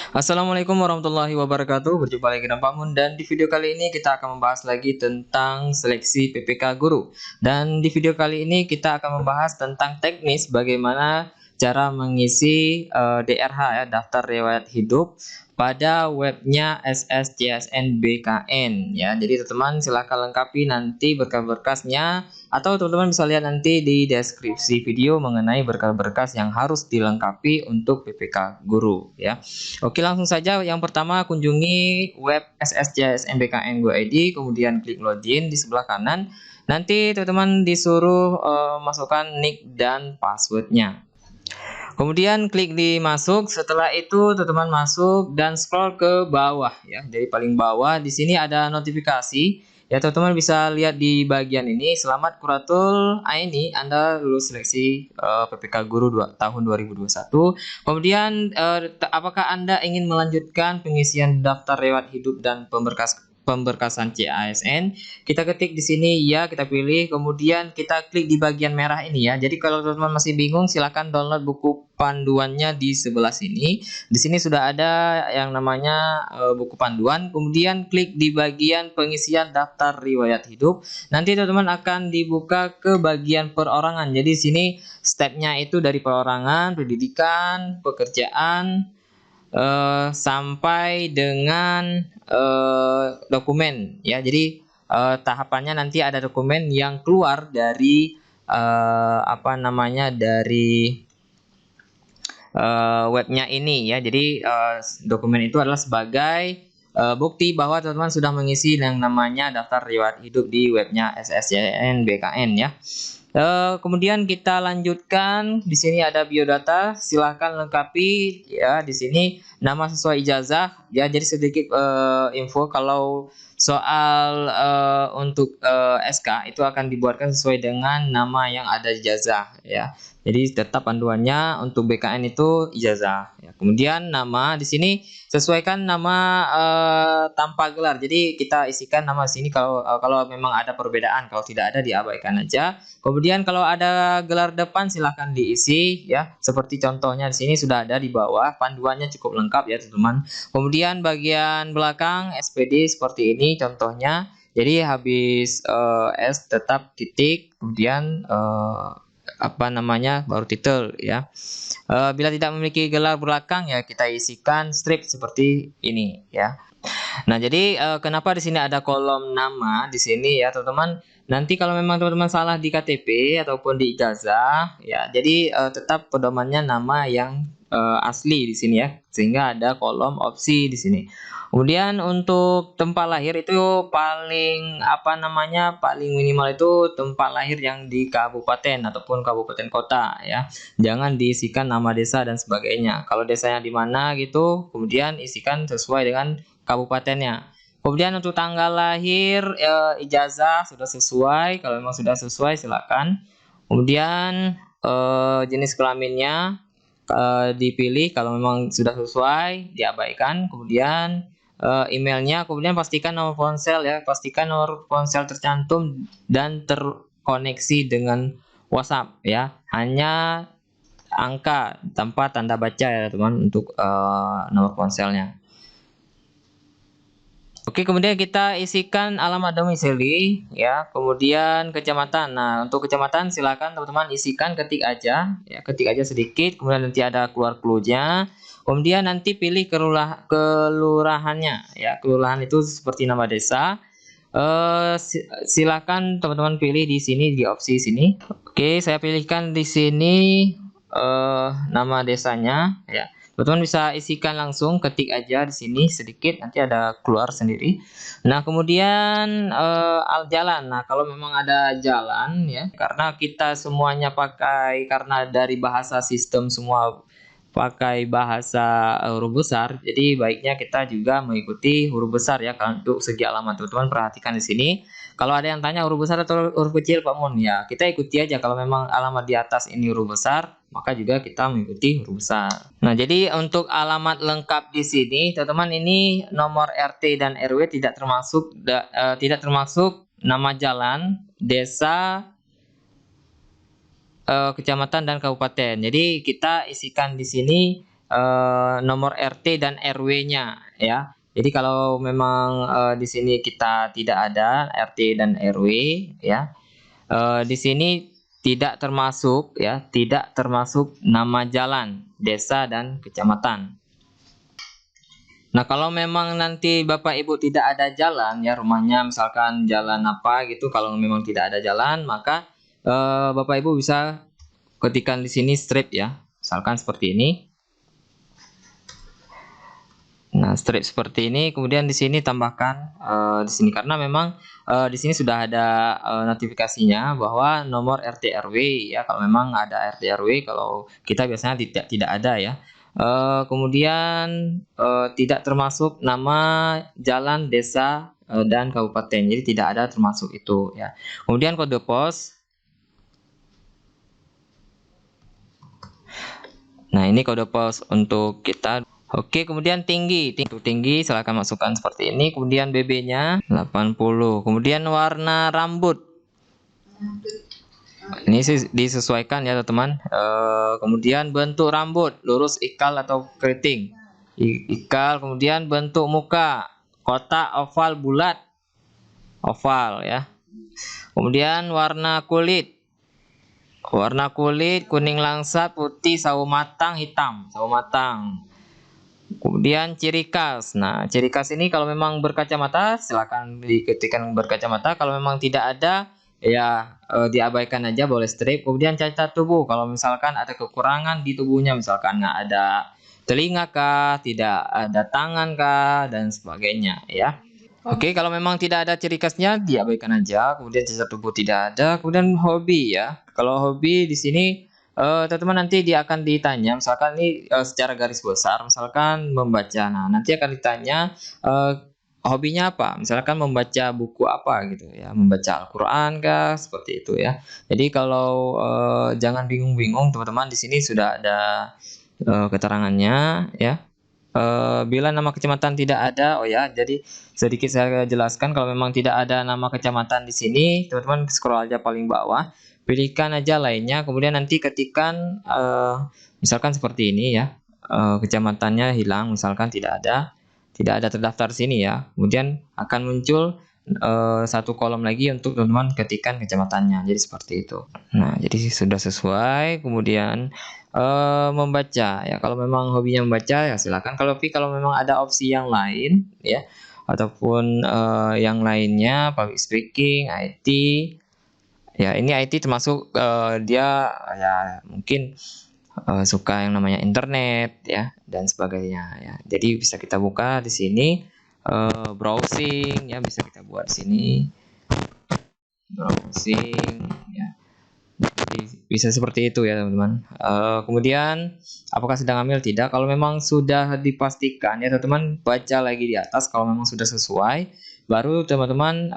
Assalamualaikum warahmatullahi wabarakatuh. Berjumpa lagi dengan Pak Mun, dan di video kali ini kita akan membahas lagi tentang seleksi PPK guru. Dan di video kali ini kita akan membahas tentang teknis bagaimana cara mengisi DRH ya, daftar riwayat hidup pada webnya SSCSN BKN ya. Jadi teman-teman silahkan lengkapi nanti berkas-berkasnya, atau teman-teman bisa lihat nanti di deskripsi video mengenai berkas-berkas yang harus dilengkapi untuk PPK guru ya. Oke, langsung saja. Yang pertama, kunjungi web SSCSN BKN Go ID, kemudian klik login di sebelah kanan. Nanti teman-teman disuruh masukkan nick dan passwordnya. Kemudian klik di masuk. Setelah itu teman-teman masuk dan scroll ke bawah ya. Dari paling bawah di sini ada notifikasi. Ya, teman-teman bisa lihat di bagian ini. Selamat Kuratul ini Anda lulus seleksi PPK Guru tahun 2021. Kemudian apakah Anda ingin melanjutkan pengisian daftar riwayat hidup dan pemberkasan CASN? Kita ketik di sini ya, kita pilih, kemudian kita klik di bagian merah ini ya. Jadi kalau teman-teman masih bingung, silahkan download buku panduannya di sebelah sini. Di sini sudah ada yang namanya buku panduan. Kemudian klik di bagian pengisian daftar riwayat hidup. Nanti teman-teman akan dibuka ke bagian perorangan. Jadi di sini stepnya itu dari perorangan, pendidikan, pekerjaan, sampai dengan dokumen ya. Jadi tahapannya nanti ada dokumen yang keluar dari dari webnya ini ya. Jadi dokumen itu adalah sebagai bukti bahwa teman-teman sudah mengisi yang namanya daftar riwayat hidup di webnya SSCSN BKN ya. Kemudian kita lanjutkan. Di sini ada biodata, silahkan lengkapi ya. Di sini nama sesuai ijazah ya. Jadi sedikit info, kalau soal untuk SK itu akan dibuatkan sesuai dengan nama yang ada di ijazah ya. Jadi tetap panduannya untuk BKN itu ijazah ya. Kemudian nama di sini sesuaikan nama tanpa gelar. Jadi kita isikan nama di sini kalau memang ada perbedaan, kalau tidak ada diabaikan aja. Kemudian kalau ada gelar depan silahkan diisi ya. Seperti contohnya di sini sudah ada di bawah, panduannya cukup lengkap ya teman-teman. Kemudian bagian belakang SPD seperti ini contohnya. Jadi habis S tetap titik, kemudian baru titel ya. Bila tidak memiliki gelar belakang ya kita isikan strip seperti ini ya. Nah, jadi kenapa di sini ada kolom nama di sini ya, teman-teman? Nanti kalau memang teman-teman salah di KTP ataupun di ijazah ya, jadi tetap pedomannya nama yang asli di sini ya, sehingga ada kolom opsi di sini. Kemudian untuk tempat lahir itu paling minimal itu tempat lahir yang di kabupaten ataupun kabupaten kota ya. Jangan diisikan nama desa dan sebagainya. Kalau desanya di mana gitu, kemudian isikan sesuai dengan kabupatennya. Kemudian untuk tanggal lahir, ijazah sudah sesuai. Kalau memang sudah sesuai silakan. Kemudian jenis kelaminnya dipilih, kalau memang sudah sesuai diabaikan. Kemudian emailnya, kemudian pastikan nomor ponsel ya, pastikan nomor ponsel tercantum dan terkoneksi dengan WhatsApp ya. Hanya angka tanpa tanda baca ya teman untuk nomor ponselnya. Oke, kemudian kita isikan alamat domisili ya, kemudian kecamatan. Nah, untuk kecamatan silakan teman-teman isikan, ketik aja ya, ketik aja sedikit, kemudian nanti ada keluar clue-nya. Kemudian nanti pilih kelurahannya ya. Kelurahan itu seperti nama desa. Silakan teman-teman pilih di sini, di opsi sini. Oke, saya pilihkan di sini nama desanya ya. Teman-teman bisa isikan langsung, ketik aja di sini sedikit, nanti ada keluar sendiri. Nah, kemudian jalan. Nah, kalau memang ada jalan ya, karena kita semuanya karena dari bahasa sistem semua pakai bahasa huruf besar, jadi baiknya kita juga mengikuti huruf besar ya. Kalau untuk segi alamat, teman-teman perhatikan di sini. Kalau ada yang tanya huruf besar atau huruf kecil Pak Mun, ya kita ikuti aja. Kalau memang alamat di atas ini huruf besar, maka juga kita mengikuti huruf besar. Nah, jadi untuk alamat lengkap di sini, teman-teman, ini nomor RT dan RW tidak termasuk nama jalan, desa, kecamatan dan kabupaten. Jadi kita isikan di sini nomor RT dan RW-nya ya. Jadi kalau memang di sini kita tidak ada RT dan RW ya, di sini tidak termasuk ya, tidak termasuk nama jalan, desa dan kecamatan. Nah, kalau memang nanti Bapak Ibu tidak ada jalan ya, rumahnya misalkan jalan apa gitu, kalau memang tidak ada jalan, maka Bapak Ibu bisa ketikkan di sini strip ya, misalkan seperti ini. Nah, strip seperti ini, kemudian di sini tambahkan di sini karena memang di sini sudah ada notifikasinya bahwa nomor RT RW ya, kalau memang ada RT RW, kalau kita biasanya tidak ada ya. Kemudian tidak termasuk nama jalan, desa dan kabupaten, jadi tidak ada termasuk itu ya. Kemudian kode pos. Nah, ini kode pos untuk kita. Oke, kemudian tinggi silahkan masukkan seperti ini. Kemudian BB-nya 80. Kemudian warna rambut. Ini disesuaikan ya teman-teman. Kemudian bentuk rambut, lurus, ikal atau keriting. Ikal. Kemudian bentuk muka, kotak, oval, bulat. Oval ya. Kemudian warna kulit. Warna kulit kuning langsat, putih, sawo matang, hitam. Sawo matang. Kemudian ciri khas. Nah, ciri khas ini kalau memang berkacamata silakan diketikkan berkacamata. Kalau memang tidak ada ya diabaikan aja, boleh strip. Kemudian cacat tubuh. Kalau misalkan ada kekurangan di tubuhnya, misalkan nggak ada telinga kah, tidak ada tangan kah, dan sebagainya ya. Oke, kalau memang tidak ada ciri khasnya diabaikan aja. Kemudian cacat tubuh tidak ada. Kemudian hobi ya. Kalau hobi di sini teman-teman nanti dia akan ditanya, misalkan ini secara garis besar, misalkan membaca. Nah, nanti akan ditanya hobinya apa? Misalkan membaca buku apa gitu ya, membaca Al-Qur'an kah, seperti itu ya. Jadi kalau jangan bingung-bingung teman-teman, di sini sudah ada keterangannya ya. Bila nama kecamatan tidak ada, oh ya, jadi sedikit saya jelaskan, kalau memang tidak ada nama kecamatan di sini, teman-teman scroll aja paling bawah, pilihkan aja lainnya, kemudian nanti ketikkan misalkan seperti ini ya, kecamatannya hilang, misalkan tidak ada terdaftar sini ya, kemudian akan muncul satu kolom lagi untuk teman-teman ketikkan kecamatannya, jadi seperti itu. Nah, jadi sudah sesuai. Kemudian membaca ya, kalau memang hobinya membaca ya silakan. Kalau memang ada opsi yang lain ya, ataupun yang lainnya, public speaking, IT ya, ini IT termasuk dia ya mungkin suka yang namanya internet ya dan sebagainya ya. Jadi bisa kita buka di sini, browsing ya, bisa kita buat di sini browsing ya. Bisa seperti itu ya teman-teman. Kemudian apakah sedang hamil? Tidak. Kalau memang sudah dipastikan ya teman-teman, baca lagi di atas. Kalau memang sudah sesuai, baru teman-teman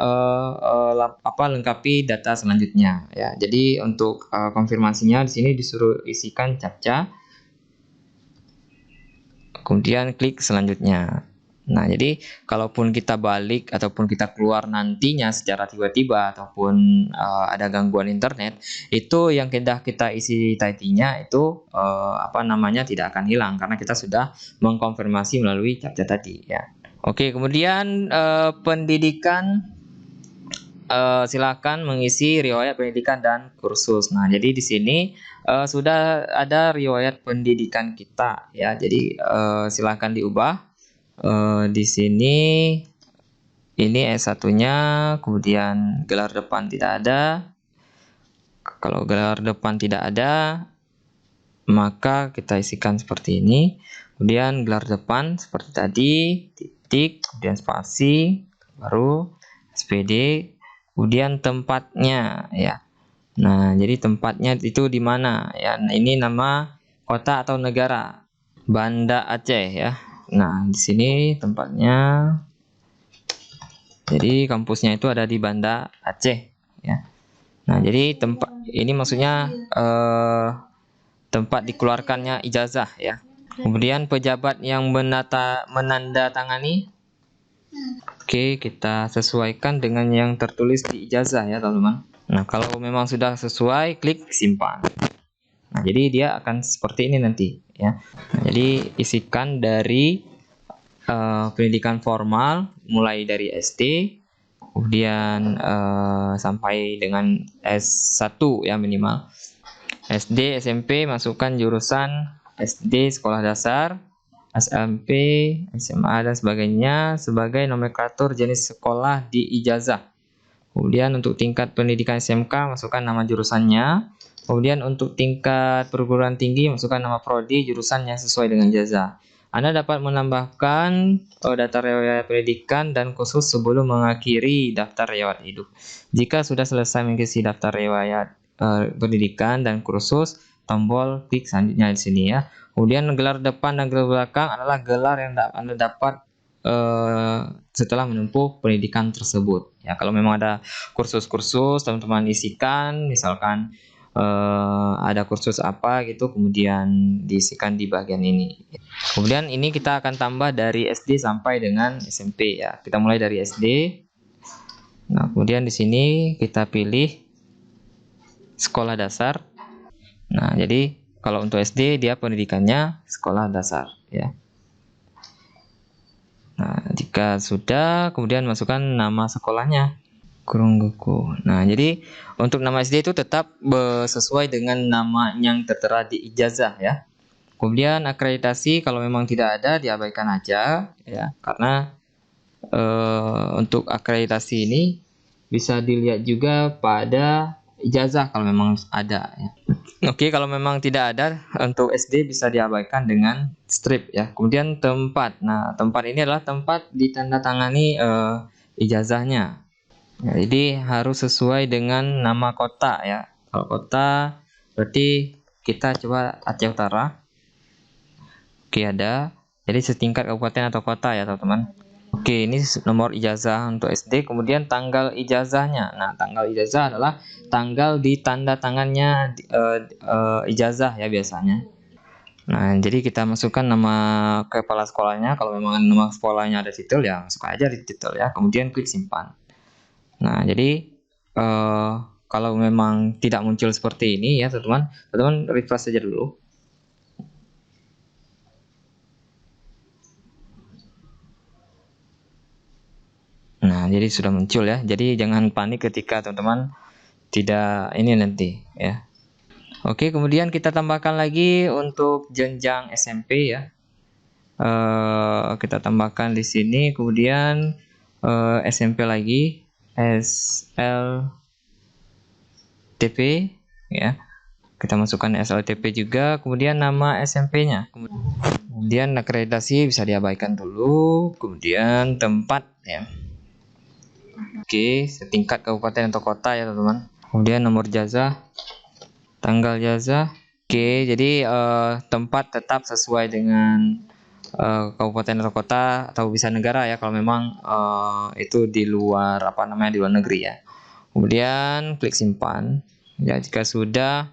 lengkapi data selanjutnya ya. Jadi untuk konfirmasinya di sini disuruh isikan captcha, kemudian klik selanjutnya. Nah, jadi kalaupun kita balik ataupun kita keluar nantinya secara tiba-tiba ataupun ada gangguan internet, itu yang kita isi tadi-nya itu tidak akan hilang karena kita sudah mengkonfirmasi melalui captcha tadi ya. Oke, kemudian pendidikan, silakan mengisi riwayat pendidikan dan kursus. Nah, jadi di sini sudah ada riwayat pendidikan kita ya. Jadi silakan diubah. Di sini ini S1-nya, kemudian gelar depan tidak ada. Kalau gelar depan tidak ada, maka kita isikan seperti ini. Kemudian gelar depan seperti tadi, titik, kemudian spasi, baru SPD, kemudian tempatnya ya. Nah, jadi tempatnya itu di mana ya? Nah, ini nama kota atau negara, Banda Aceh ya. Nah, di sini tempatnya. Jadi kampusnya itu ada di Banda Aceh ya. Nah, jadi tempat ini maksudnya tempat dikeluarkannya ijazah ya. Kemudian pejabat yang menandatangani. Oke, kita sesuaikan dengan yang tertulis di ijazah ya, teman-teman. Nah, kalau memang sudah sesuai, klik simpan. Nah, Nah, jadi dia akan seperti ini nanti ya. Nah, jadi isikan dari pendidikan formal mulai dari SD, kemudian sampai dengan S1 ya minimal. SD, SMP masukkan jurusan SD sekolah dasar, SMP, SMA dan sebagainya sebagai nomenklatur jenis sekolah di ijazah. Kemudian untuk tingkat pendidikan SMK masukkan nama jurusannya. Kemudian untuk tingkat perguruan tinggi masukkan nama prodi jurusan yang sesuai dengan ijazah. Anda dapat menambahkan data riwayat pendidikan dan khusus sebelum mengakhiri daftar riwayat hidup. Jika sudah selesai mengisi daftar riwayat pendidikan dan kursus, tombol klik selanjutnya di sini ya. Kemudian gelar depan dan gelar belakang adalah gelar yang Anda dapat setelah menempuh pendidikan tersebut. Ya, kalau memang ada kursus-kursus teman-teman isikan, misalkan ada kursus apa gitu, kemudian diisikan di bagian ini. Kemudian ini kita akan tambah dari SD sampai dengan SMP ya. Kita mulai dari SD. Nah, kemudian di sini kita pilih sekolah dasar. Nah, jadi kalau untuk SD dia pendidikannya sekolah dasar ya. Nah, jika sudah kemudian masukkan nama sekolahnya. Kurungguku. Nah, jadi untuk nama SD itu tetap sesuai dengan nama yang tertera di ijazah ya. Kemudian akreditasi kalau memang tidak ada diabaikan aja ya, karena untuk akreditasi ini bisa dilihat juga pada ijazah kalau memang ada ya. Oke, kalau memang tidak ada untuk SD bisa diabaikan dengan strip ya. Kemudian tempat. Nah, tempat ini adalah tempat ditandatangani ijazahnya. Ya, jadi harus sesuai dengan nama kota ya. Kalau kota berarti kita coba Aceh Utara. Oke, ada. Jadi setingkat kabupaten atau kota ya, teman-teman. Oke, ini nomor ijazah untuk SD, kemudian tanggal ijazahnya. Nah, tanggal ijazah adalah tanggal di tanda tangannya ijazah ya biasanya. Nah, jadi kita masukkan nama kepala sekolahnya. Kalau memang nama sekolahnya ada titel ya, masuk aja di titel ya. Kemudian klik simpan. Nah, jadi kalau memang tidak muncul seperti ini ya, teman-teman refresh saja dulu. Nah, jadi sudah muncul ya. Jadi jangan panik ketika teman-teman tidak ini nanti ya. Oke, kemudian kita tambahkan lagi untuk jenjang SMP ya. Kita tambahkan di sini, kemudian SMP lagi, SLTP ya. Kita masukkan SLTP juga, kemudian nama SMP-nya. Kemudian akreditasi bisa diabaikan dulu, kemudian tempat ya. Oke, setingkat kabupaten atau kota ya teman-teman. Kemudian nomor jazah, tanggal jazah. Oke, jadi tempat tetap sesuai dengan kabupaten atau kota atau bisa negara ya kalau memang itu di luar di luar negeri ya. Kemudian klik simpan. Ya, jika sudah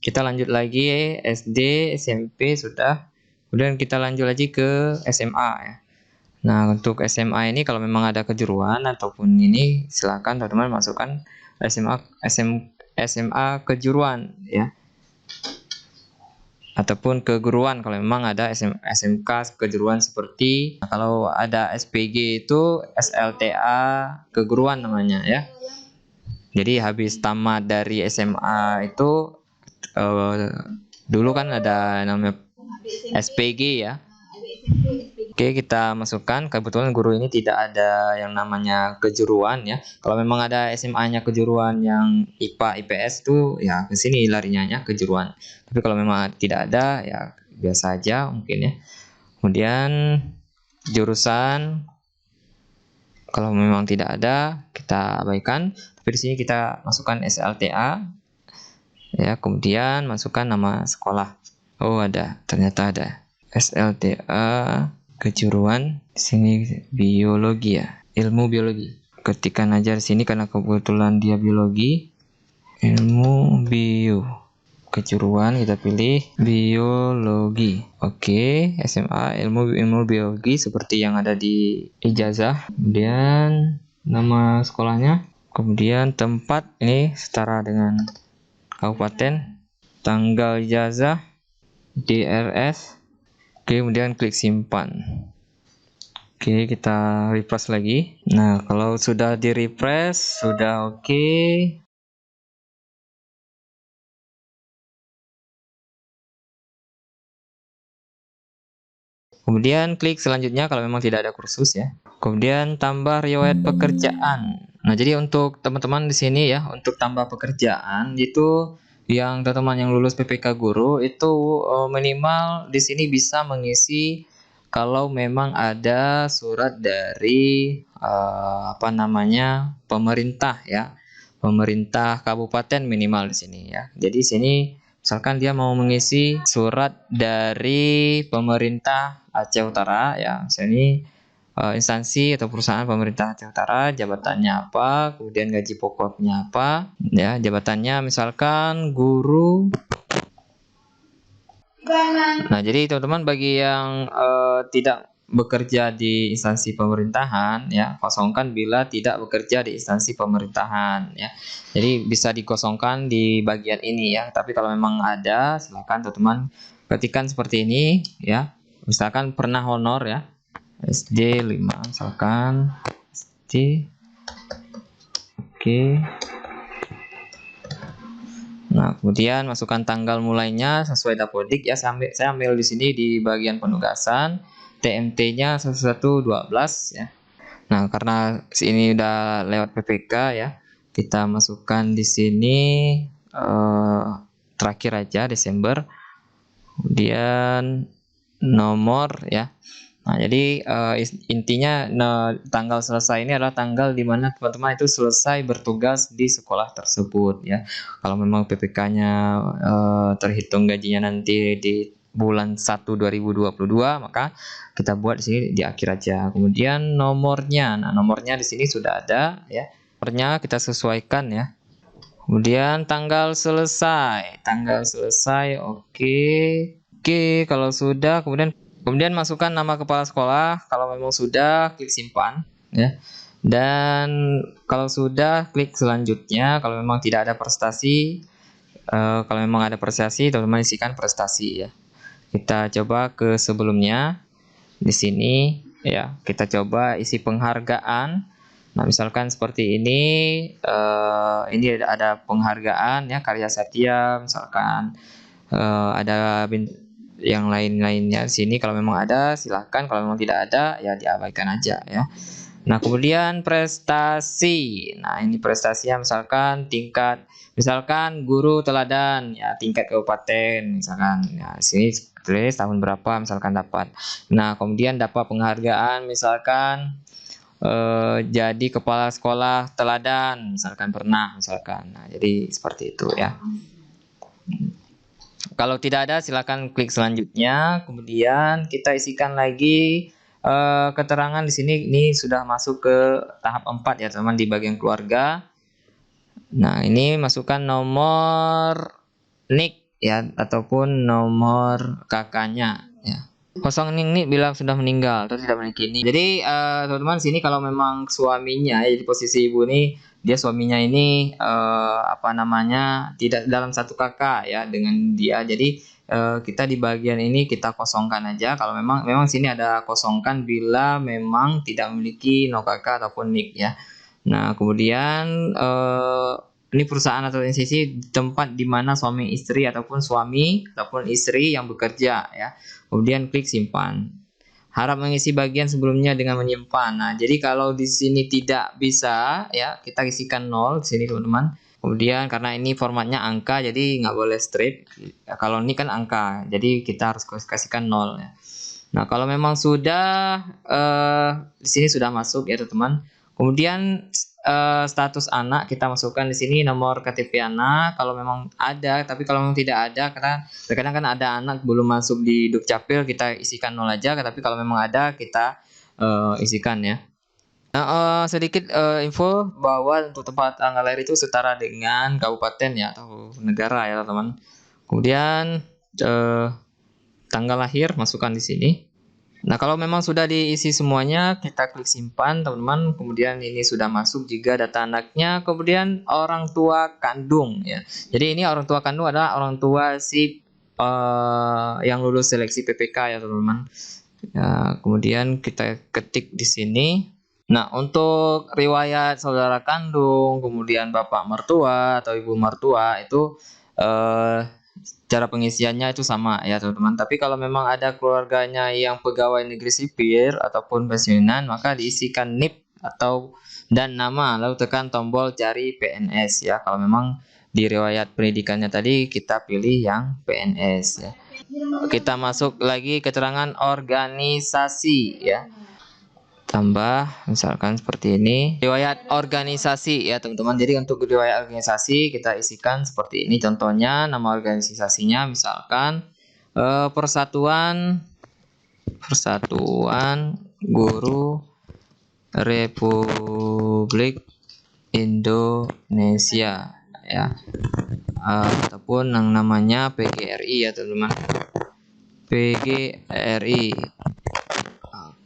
kita lanjut lagi SD, SMP sudah. Kemudian kita lanjut lagi ke SMA ya. Nah, untuk SMA ini kalau memang ada kejuruan ataupun ini silakan teman-teman masukkan SMA kejuruan ya. Ataupun keguruan kalau memang ada SMK kejuruan seperti kalau ada SPG itu SLTA keguruan namanya ya. Jadi habis tamat dari SMA itu dulu kan ada namanya SPG ya. Oke, kita masukkan. Kebetulan guru ini tidak ada yang namanya kejuruan ya. Kalau memang ada SMA-nya kejuruan yang IPA, IPS itu ya ke sini larinya ya kejuruan. Tapi kalau memang tidak ada ya biasa aja mungkin ya. Kemudian jurusan kalau memang tidak ada kita abaikan. Tapi di sini kita masukkan SLTA ya. Kemudian masukkan nama sekolah. Oh ada, ternyata ada SLTA kejuruan di sini biologi ya, ilmu biologi. Ketikkan aja di sini karena kebetulan dia biologi, ilmu bio. Kejuruan kita pilih biologi. Oke, SMA ilmu biologi seperti yang ada di ijazah. Kemudian nama sekolahnya, kemudian tempat ini setara dengan kabupaten. tanggal ijazah, DRS. Oke, kemudian klik simpan. Oke, kita refresh lagi. Nah, kalau sudah di refresh, sudah oke. Kemudian klik selanjutnya kalau memang tidak ada kursus ya. Kemudian tambah riwayat pekerjaan. Nah, jadi untuk teman-teman di sini ya, untuk tambah pekerjaan itu yang teman-teman yang lulus PPK Guru itu minimal di sini bisa mengisi kalau memang ada surat dari pemerintah ya. Pemerintah kabupaten minimal di sini ya. Jadi sini misalkan dia mau mengisi surat dari pemerintah Aceh Utara ya, misalnya instansi atau perusahaan pemerintah Aceh Utara, jabatannya apa, kemudian gaji pokoknya apa, ya jabatannya misalkan guru. Nah, jadi teman-teman bagi yang tidak bekerja di instansi pemerintahan ya, kosongkan bila tidak bekerja di instansi pemerintahan ya. Jadi bisa dikosongkan di bagian ini ya. Tapi kalau memang ada, silakan teman-teman ketikkan seperti ini ya. Misalkan pernah honor ya. SD 5 misalkan SD. Oke. Nah, kemudian masukkan tanggal mulainya sesuai dapodik ya. Saya ambil di sini di bagian penugasan. TMT-nya 1112 ya. Nah, karena ini udah lewat PPK ya, kita masukkan di sini terakhir aja Desember. Kemudian nomor ya. Nah, jadi intinya tanggal selesai ini adalah tanggal di mana teman-teman itu selesai bertugas di sekolah tersebut ya. Kalau memang PPK-nya terhitung gajinya nanti di bulan 1 2022, maka kita buat di sini di akhir aja. Kemudian nomornya. Nah, nomornya di sini sudah ada ya. Nomornya kita sesuaikan ya. Kemudian tanggal selesai. Tanggal selesai oke. Oke, kalau sudah kemudian masukkan nama kepala sekolah. Kalau memang sudah, klik simpan ya. Dan kalau sudah, klik selanjutnya. Kalau memang tidak ada prestasi, kalau memang ada prestasi, teman-teman isikan prestasi ya. Kita coba ke sebelumnya. Di sini ya, kita coba isi penghargaan. Nah, misalkan seperti ini ada penghargaan ya, karya satya, misalkan ada yang lain-lainnya di sini. Kalau memang ada silahkan, kalau memang tidak ada ya diabaikan aja ya. Nah, kemudian prestasi. Nah, ini prestasinya misalkan guru teladan ya, tingkat kabupaten misalkan ya, sini tulis tahun berapa misalkan dapat. Nah, kemudian dapat penghargaan misalkan jadi kepala sekolah teladan misalkan pernah misalkan. Nah, jadi seperti itu ya. Kalau tidak ada, silakan klik selanjutnya. Kemudian kita isikan lagi keterangan di sini. Ini sudah masuk ke tahap 4 ya teman, di bagian keluarga. Nah, ini masukkan nomor NIK ya, ataupun nomor kakaknya ya. Kosong ini bila sudah meninggal atau tidak memiliki ini. Jadi teman-teman sini kalau memang suaminya ya, di posisi ibu ini, dia suaminya ini tidak dalam satu kakak ya dengan dia. Jadi kita di bagian ini kita kosongkan aja. Kalau memang sini ada kosongkan bila memang tidak memiliki no kakak ataupun nik ya. Nah, kemudian ini perusahaan atau institusi tempat di mana suami istri ataupun suami ataupun istri yang bekerja ya. Kemudian klik simpan. Harap mengisi bagian sebelumnya dengan menyimpan. Nah, jadi kalau di sini tidak bisa ya, kita isikan 0 di sini teman-teman. Kemudian karena ini formatnya angka, jadi nggak boleh straight. Ya, kalau ini kan angka, jadi kita harus kasihkan 0 ya. Nah, kalau memang sudah di sini sudah masuk ya teman-teman. Kemudian status anak kita masukkan di sini nomor KTP anak kalau memang ada, tapi kalau memang tidak ada, karena terkadang kan ada anak belum masuk di Dukcapil, kita isikan 0 aja, tapi kalau memang ada kita isikan ya. Nah, sedikit info bahwa untuk tempat tanggal lahir itu setara dengan kabupaten ya atau negara ya teman-teman. Kemudian tanggal lahir masukkan di sini. Nah, kalau memang sudah diisi semuanya, kita klik simpan, teman-teman. Kemudian ini sudah masuk juga data anaknya, kemudian orang tua kandung ya. Jadi ini orang tua kandung adalah orang tua si yang lulus seleksi PPK ya, teman-teman. Ya, kemudian kita ketik di sini. Nah, untuk riwayat saudara kandung, kemudian bapak mertua atau ibu mertua itu cara pengisiannya itu sama ya, teman-teman. Tapi kalau memang ada keluarganya yang pegawai negeri sipil ataupun pensiunan, maka diisikan NIP atau dan nama, lalu tekan tombol cari PNS ya. Kalau memang di riwayat pendidikannya tadi kita pilih yang PNS ya. Kita masuk lagi keterangan organisasi ya. Tambah misalkan seperti ini riwayat organisasi ya, teman-teman. Jadi untuk riwayat organisasi kita isikan seperti ini, contohnya nama organisasinya misalkan Persatuan Guru Republik Indonesia ya, ataupun yang namanya PGRI ya, teman-teman. PGRI.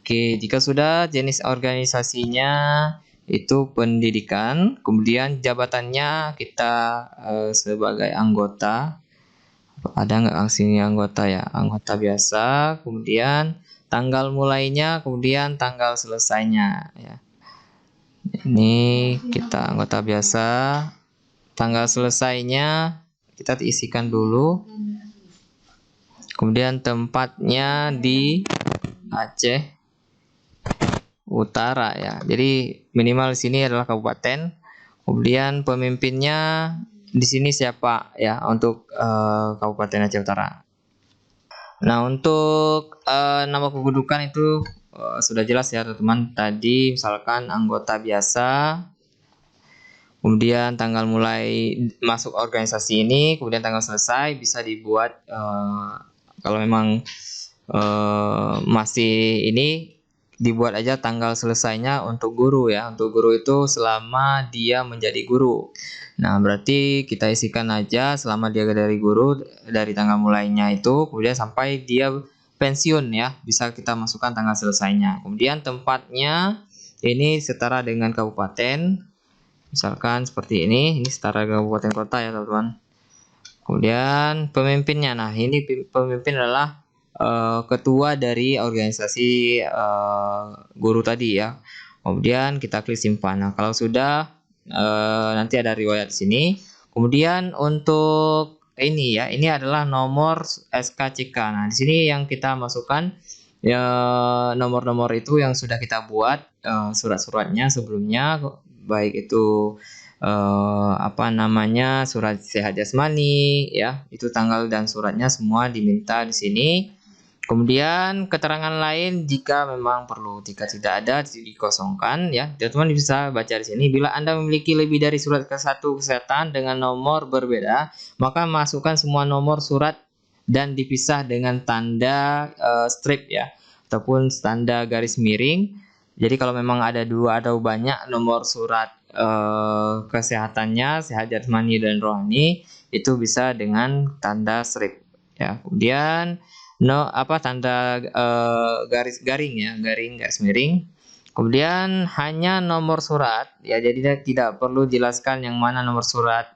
Oke, jika sudah jenis organisasinya itu pendidikan, kemudian jabatannya kita sebagai anggota. Ada nggak sini anggota ya? Anggota biasa, kemudian tanggal mulainya, kemudian tanggal selesainya ya. Ini kita anggota biasa, tanggal selesainya kita isikan dulu. Kemudian tempatnya di Aceh Utara ya. Jadi minimal di sini adalah kabupaten. Kemudian pemimpinnya di sini siapa ya untuk Kabupaten Aceh Utara. Nah, untuk nama kependudukan itu sudah jelas ya, teman-teman. Tadi misalkan anggota biasa. Kemudian tanggal mulai masuk organisasi ini, kemudian tanggal selesai bisa dibuat kalau memang masih ini dibuat aja tanggal selesainya untuk guru ya. Untuk guru itu selama dia menjadi guru. Nah, berarti kita isikan aja selama dia dari guru, dari tanggal mulainya itu kemudian sampai dia pensiun ya, bisa kita masukkan tanggal selesainya. Kemudian tempatnya ini setara dengan kabupaten. Misalkan seperti ini setara kabupaten kota ya, teman-teman. Kemudian pemimpinnya. Nah, ini pemimpin adalah ketua dari organisasi guru tadi ya. Kemudian kita klik simpan. Nah, kalau sudah nanti ada riwayat di sini. Kemudian untuk ini ya, ini adalah nomor SKCK. Nah, di sini yang kita masukkan ya nomor-nomor itu yang sudah kita buat surat-suratnya sebelumnya, baik itu apa namanya surat sehat jasmani ya, itu tanggal dan suratnya semua diminta di sini. Kemudian keterangan lain jika memang perlu, jika tidak ada dikosongkan ya. Teman-teman bisa baca di sini. Bila Anda memiliki lebih dari surat kesehatan dengan nomor berbeda, maka masukkan semua nomor surat dan dipisah dengan tanda strip ya, ataupun tanda garis miring. Jadi kalau memang ada dua atau banyak nomor surat kesehatannya, sehat jasmani dan rohani, itu bisa dengan tanda strip ya. Kemudian tanda garis garing ya, garis miring. Kemudian hanya nomor surat ya, jadi tidak perlu jelaskan yang mana nomor surat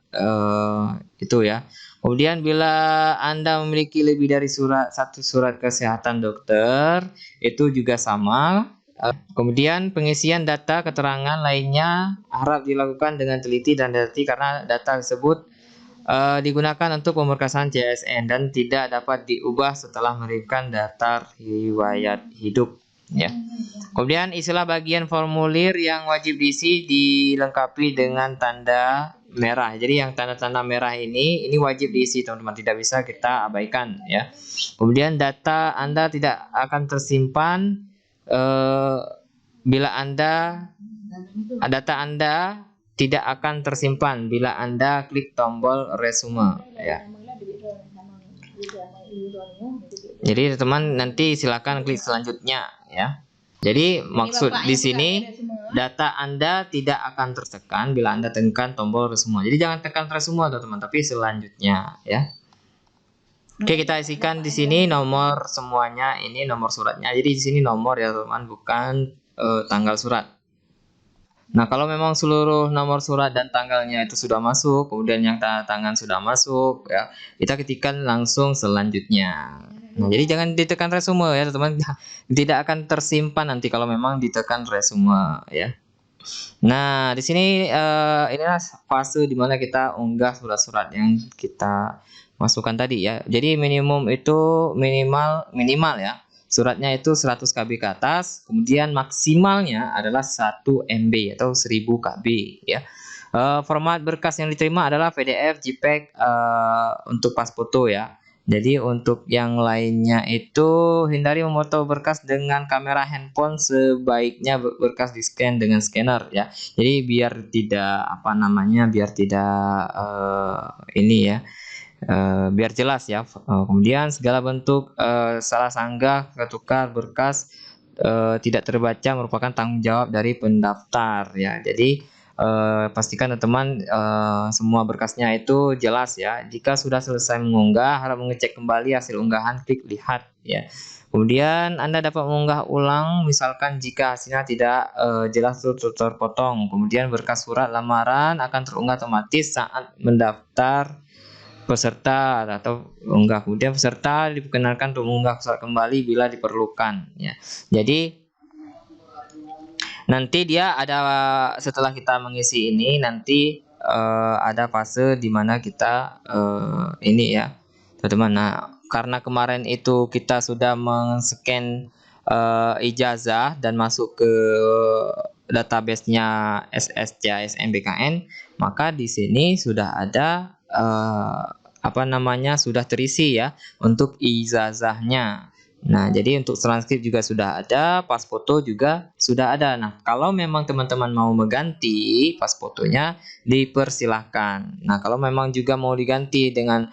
itu ya. Kemudian bila Anda memiliki lebih dari satu surat kesehatan dokter, itu juga sama. Kemudian pengisian data keterangan lainnya harap dilakukan dengan teliti dan hati karena data tersebut digunakan untuk pemberkasan CSN dan tidak dapat diubah setelah memberikan daftar riwayat hidup ya. Kemudian istilah bagian formulir yang wajib diisi dilengkapi dengan tanda merah. Jadi yang tanda-tanda merah ini wajib diisi, teman-teman, tidak bisa kita abaikan ya. Kemudian data Anda tidak akan tersimpan bila data Anda tidak akan tersimpan bila Anda klik tombol resume ya. Jadi teman nanti silakan klik selanjutnya ya. Jadi maksud di sini data Anda tidak akan tertekan bila Anda tekan tombol resume. Jadi jangan tekan resume teman-teman, tapi selanjutnya ya. Oke, kita isikan di sini nomor semuanya, ini nomor suratnya. Jadi di sini nomor ya teman, bukan tanggal surat. Nah, kalau memang seluruh nomor surat dan tanggalnya itu sudah masuk, kemudian yang tanda tangan sudah masuk, ya, kita ketikkan langsung selanjutnya. Nah, jadi jangan ditekan resume ya teman-teman, tidak akan tersimpan nanti kalau memang ditekan resume ya. Nah, di sini inilah fase dimana kita unggah surat-surat yang kita masukkan tadi ya. Jadi minimum itu minimal ya. Suratnya itu 100 KB ke atas, kemudian maksimalnya adalah 1 MB atau 1000 KB ya. Format berkas yang diterima adalah PDF, JPEG untuk pas foto ya. Jadi untuk yang lainnya itu hindari memoto berkas dengan kamera handphone, sebaiknya berkas di scan dengan scanner ya. Jadi biar tidak biar tidak ini ya, biar jelas ya. Kemudian segala bentuk salah sanggah, ketukar berkas tidak terbaca merupakan tanggung jawab dari pendaftar ya. Jadi pastikan teman-teman semua berkasnya itu jelas ya. Jika sudah selesai mengunggah, harap mengecek kembali hasil unggahan, klik lihat ya. Kemudian Anda dapat mengunggah ulang misalkan jika hasilnya tidak jelas atau terpotong. Kemudian berkas surat lamaran akan terunggah otomatis saat mendaftar peserta atau unggah. Kemudian peserta diperkenalkan untuk mengunggah surat kembali bila diperlukan ya. Jadi nanti dia ada, setelah kita mengisi ini nanti ada fase dimana kita ini ya teman-teman. Nah, karena kemarin itu kita sudah men-scan ijazah dan masuk ke database-nya SSCASN-BKN, maka di sini sudah ada sudah terisi ya untuk ijazahnya. Nah, jadi untuk transkrip juga sudah ada, pas foto juga sudah ada. Nah, kalau memang teman-teman mau mengganti pas fotonya, dipersilahkan. Nah, kalau memang juga mau diganti dengan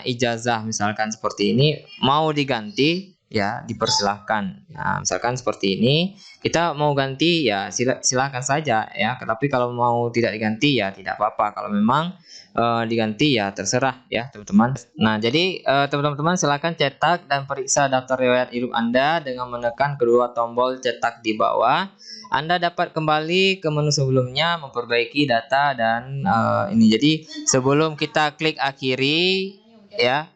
ijazah misalkan seperti ini, mau diganti ya dipersilahkan. Nah, misalkan seperti ini, kita mau ganti ya silahkan saja ya. Tapi kalau mau tidak diganti ya tidak apa-apa. Kalau memang diganti ya terserah ya teman-teman. Nah, jadi teman-teman silakan cetak dan periksa daftar riwayat hidup Anda dengan menekan kedua tombol cetak di bawah. Anda dapat kembali ke menu sebelumnya, memperbaiki data dan ini. Jadi sebelum kita klik akhiri ya,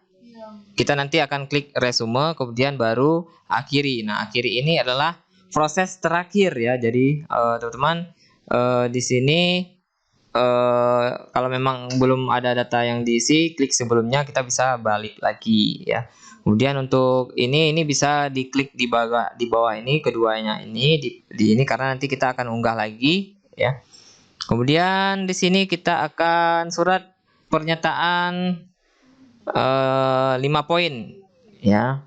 kita nanti akan klik resume kemudian baru akhiri. Nah, akhiri ini adalah proses terakhir ya. Jadi teman-teman di sini kalau memang belum ada data yang diisi, klik sebelumnya, kita bisa balik lagi ya. Kemudian untuk ini bisa diklik di bawah ini, keduanya ini di ini karena nanti kita akan unggah lagi ya. Kemudian di sini kita akan surat pernyataan 5 poin ya.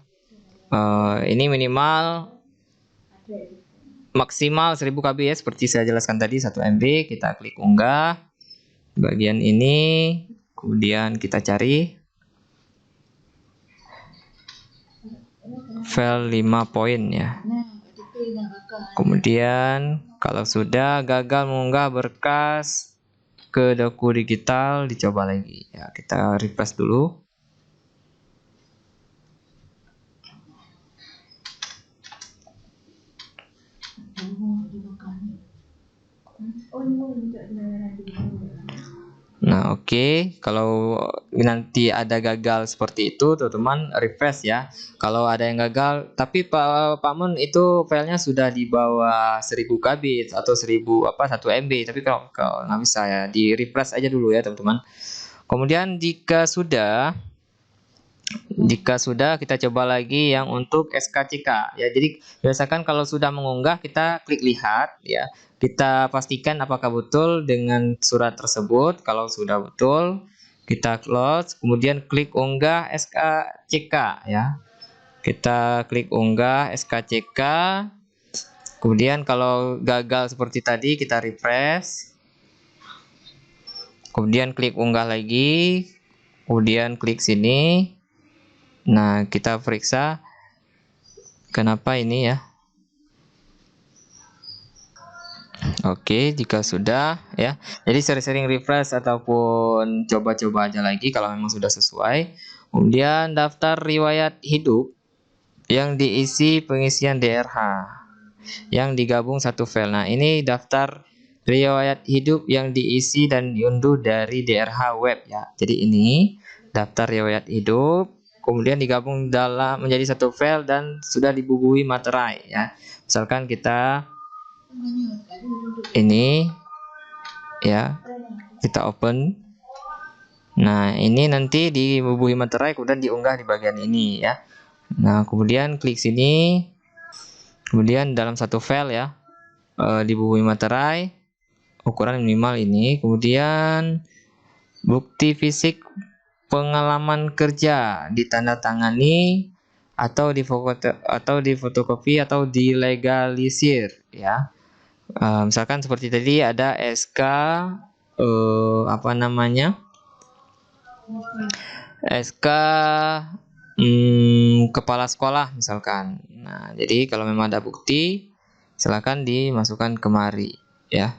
Ini minimal maksimal 1000 KB ya, seperti saya jelaskan tadi 1 MB. Kita klik unggah bagian ini, kemudian kita cari file 5 poin ya. Kemudian kalau sudah gagal mengunggah berkas ke doku digital, dicoba lagi ya. Kita refresh dulu. Nah, oke. Kalau nanti ada gagal seperti itu, teman-teman refresh ya. Kalau ada yang gagal, tapi Pak Mun itu filenya sudah di bawah 1000 KB atau 1 MB, tapi kalau nggak bisa ya, di refresh aja dulu ya, teman-teman. Kemudian jika sudah kita coba lagi yang untuk SKCK ya. Jadi biasakan kalau sudah mengunggah kita klik lihat ya. Kita pastikan apakah betul dengan surat tersebut. Kalau sudah betul, kita close, kemudian klik unggah SKCK ya. Kita klik unggah SKCK. Kemudian kalau gagal seperti tadi, kita refresh. Kemudian klik unggah lagi. Kemudian klik sini. Nah, kita periksa kenapa ini ya. Oke, jika sudah ya. Jadi sering-sering refresh ataupun coba-coba aja lagi kalau memang sudah sesuai. Kemudian daftar riwayat hidup yang diisi pengisian DRH yang digabung satu file. Nah, ini daftar riwayat hidup yang diisi dan diunduh dari DRH web ya. Jadi ini daftar riwayat hidup kemudian digabung dalam menjadi satu file dan sudah dibubuhi materai ya. Misalkan kita ini ya, kita open. Nah, ini nanti dibubuhi materai kemudian diunggah di bagian ini ya. Nah, kemudian klik sini. Kemudian dalam satu file ya, dibubuhi materai ukuran minimal ini. Kemudian bukti fisik pengalaman kerja ditandatangani atau difotokopi atau dilegalisir ya. Misalkan seperti tadi ada SK apa namanya, SK kepala sekolah misalkan. Nah, jadi kalau memang ada bukti silakan dimasukkan kemari ya.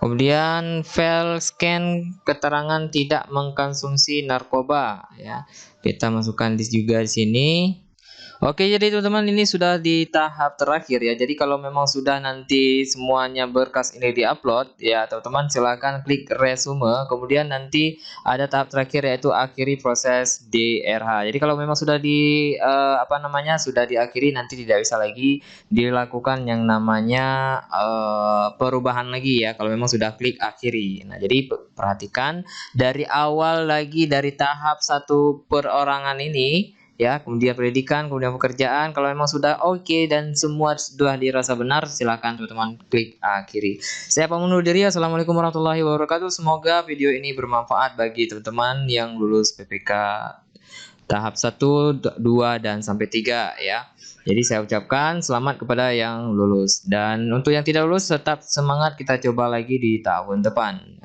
Kemudian file scan keterangan tidak mengkonsumsi narkoba ya. Kita masukkan juga di sini. Oke, jadi teman-teman ini sudah di tahap terakhir ya. Jadi kalau memang sudah nanti semuanya berkas ini diupload ya, teman-teman silahkan klik resume. Kemudian nanti ada tahap terakhir yaitu akhiri proses DRH. Jadi kalau memang sudah sudah diakhiri, nanti tidak bisa lagi dilakukan yang namanya perubahan lagi ya. Kalau memang sudah klik akhiri. Nah, jadi perhatikan dari awal lagi dari tahap 1 perorangan ini ya, kemudian pendidikan, kemudian pekerjaan. Kalau memang sudah oke dan semua sudah dirasa benar, silakan teman-teman klik akhiri. Saya Pak Mundur diri. Assalamualaikum warahmatullahi wabarakatuh. Semoga video ini bermanfaat bagi teman-teman yang lulus PPK tahap 1, 2 dan sampai 3 ya. Jadi saya ucapkan selamat kepada yang lulus, dan untuk yang tidak lulus tetap semangat, kita coba lagi di tahun depan.